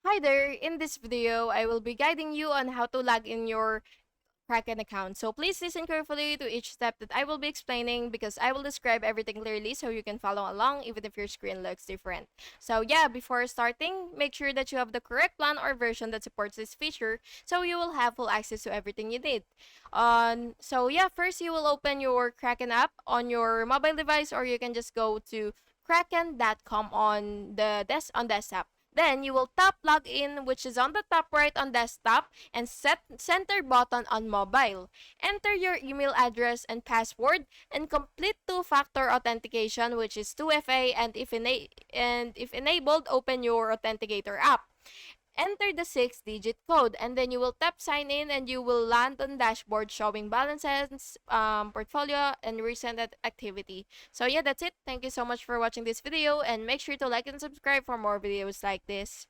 Hi there, in this video, I will be guiding you on how to log in your Kraken account. So please listen carefully to each step that I will be explaining because I will describe everything clearly so you can follow along even if your screen looks different. So yeah, before starting, make sure that you have the correct plan or version that supports this feature so you will have full access to everything you need. So yeah, first you will open your Kraken app on your mobile device or you can just go to kraken.com on the desktop. Then you will tap login, which is on the top right on desktop, and set center button on mobile. Enter your email address and password and complete two-factor authentication, which is 2FA, and if enabled, open your authenticator app. Enter the 6-digit code and then you will tap sign in and you will land on dashboard showing balances, portfolio, and recent activity. So yeah, that's it. Thank you so much for watching this video and make sure to like and subscribe for more videos like this.